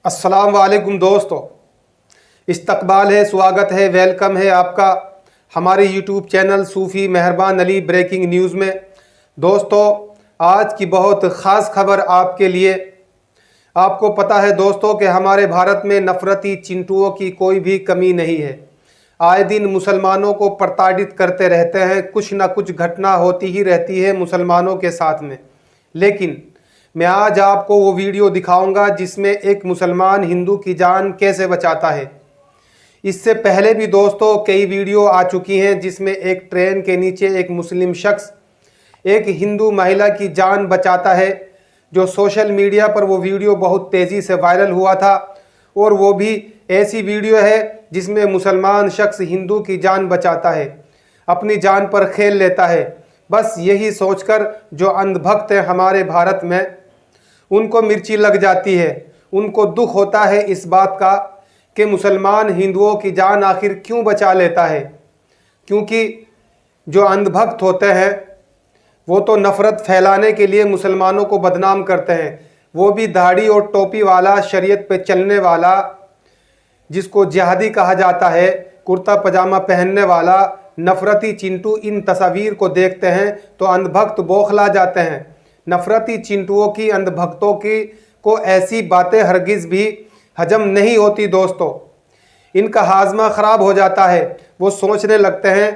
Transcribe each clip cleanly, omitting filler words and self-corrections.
अस्सलाम वालेकुम दोस्तों, इस्तकबाल है, स्वागत है, वेलकम है आपका हमारे यूट्यूब चैनल सूफ़ी मेहरबान अली ब्रेकिंग न्यूज़ में। दोस्तों, आज की बहुत ख़ास खबर आपके लिए। आपको पता है दोस्तों कि हमारे भारत में नफ़रती चिंटुओं की कोई भी कमी नहीं है। आए दिन मुसलमानों को प्रताड़ित करते रहते हैं, कुछ ना कुछ घटना होती ही रहती है मुसलमानों के साथ में। लेकिन मैं आज आपको वो वीडियो दिखाऊंगा जिसमें एक मुसलमान हिंदू की जान कैसे बचाता है। इससे पहले भी दोस्तों कई वीडियो आ चुकी हैं जिसमें एक ट्रेन के नीचे एक मुस्लिम शख्स एक हिंदू महिला की जान बचाता है। जो सोशल मीडिया पर वो वीडियो बहुत तेज़ी से वायरल हुआ था, और वो भी ऐसी वीडियो है जिसमें मुसलमान शख्स हिंदू की जान बचाता है, अपनी जान पर खेल लेता है। बस यही सोचकर जो अंधभक्त है हमारे भारत में, उनको मिर्ची लग जाती है। उनको दुख होता है इस बात का कि मुसलमान हिंदुओं की जान आखिर क्यों बचा लेता है। क्योंकि जो अंधभक्त होते हैं वो तो नफ़रत फैलाने के लिए मुसलमानों को बदनाम करते हैं। वो भी दाढ़ी और टोपी वाला, शरीयत पे चलने वाला, जिसको जिहादी कहा जाता है, कुर्ता पजामा पहनने वाला नफ़रती चिंटू इन तस्वीर को देखते हैं तो अंधभक्त बौखला जाते हैं। नफ़रती चिंटुओं की, अंधभक्तों की को ऐसी बातें हरगिज़ भी हजम नहीं होती दोस्तों। इनका हाजमा ख़राब हो जाता है। वो सोचने लगते हैं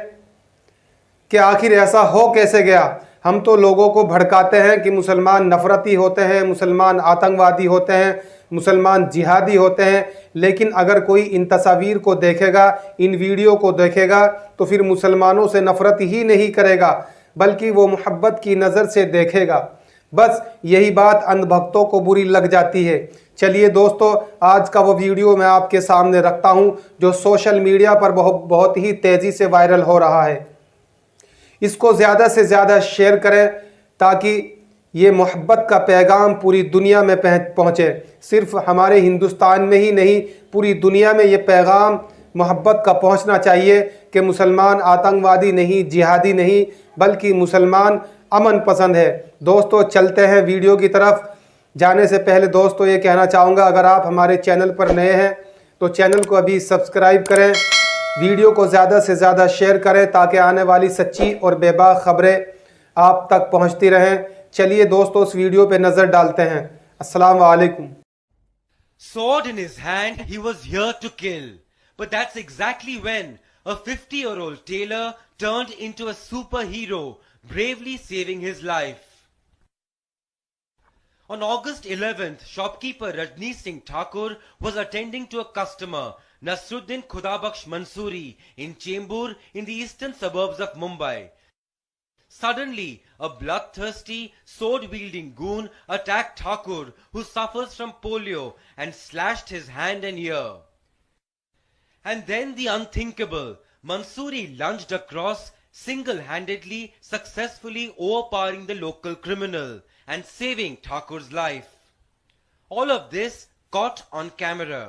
कि आखिर ऐसा हो कैसे गया। हम तो लोगों को भड़काते हैं कि मुसलमान नफ़रती होते हैं, मुसलमान आतंकवादी होते हैं, मुसलमान जिहादी होते हैं। लेकिन अगर कोई इन तस्वीर को देखेगा, इन वीडियो को देखेगा, तो फिर मुसलमानों से नफ़रत ही नहीं करेगा, बल्कि वो मोहब्बत की नज़र से देखेगा। बस यही बात अंधभक्तों को बुरी लग जाती है। चलिए दोस्तों, आज का वो वीडियो मैं आपके सामने रखता हूँ जो सोशल मीडिया पर बहुत ही तेज़ी से वायरल हो रहा है। इसको ज़्यादा से ज़्यादा शेयर करें ताकि ये मोहब्बत का पैगाम पूरी दुनिया में पहुँचे। सिर्फ हमारे हिंदुस्तान में ही नहीं, पूरी दुनिया में ये पैगाम मोहब्बत का पहुँचना चाहिए कि मुसलमान आतंकवादी नहीं, जिहादी नहीं, बल्कि मुसलमान अमन पसंद है। दोस्तों, चलते हैं वीडियो की तरफ। जाने से पहले दोस्तों ये कहना चाहूँगा, अगर आप हमारे चैनल पर नए हैं तो चैनल को अभी सब्सक्राइब करें, वीडियो को ज़्यादा से ज़्यादा शेयर करें ताकि आने वाली सच्ची और बेबाक खबरें आप तक पहुँचती रहें। चलिए दोस्तों, इस वीडियो पे नज़र डालते हैं। अस्सलाम वालेकुम। Sword in his hand, he was here to kill. But that's exactly when a 50-year-old tailor turned into a superhero, bravely saving his life. On August 11th, shopkeeper Rajneesh Singh Thakur was attending to a customer, Nasruddin Khudabakhsh Mansoori, in Chembur in the eastern suburbs of Mumbai. Suddenly, a bloodthirsty, sword-wielding goon attacked Thakur, who suffers from polio, and slashed his hand and ear. And then the unthinkable. Mansoori lunged across, single-handedly, successfully overpowering the local criminal and saving Thakur's life. All of this caught on camera.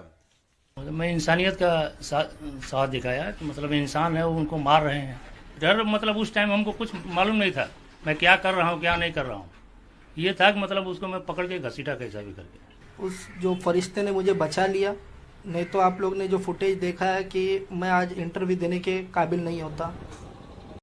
मैं इंसानियत का साथ दिखाया कि मतलब इंसान है, वो उनको मार रहे हैं। डर मतलब उस टाइम हमको कुछ मालूम नहीं था मैं क्या कर रहा हूँ, क्या नहीं कर रहा हूँ। ये था कि मतलब उसको मैं पकड़ के घसीटा कैसा भी करके। उस जो फरिश्ते ने मुझे बचा लिया, नहीं तो आप लोग ने जो फुटेज देखा है कि मैं आज इंटरव्यू देने के काबिल नहीं होता।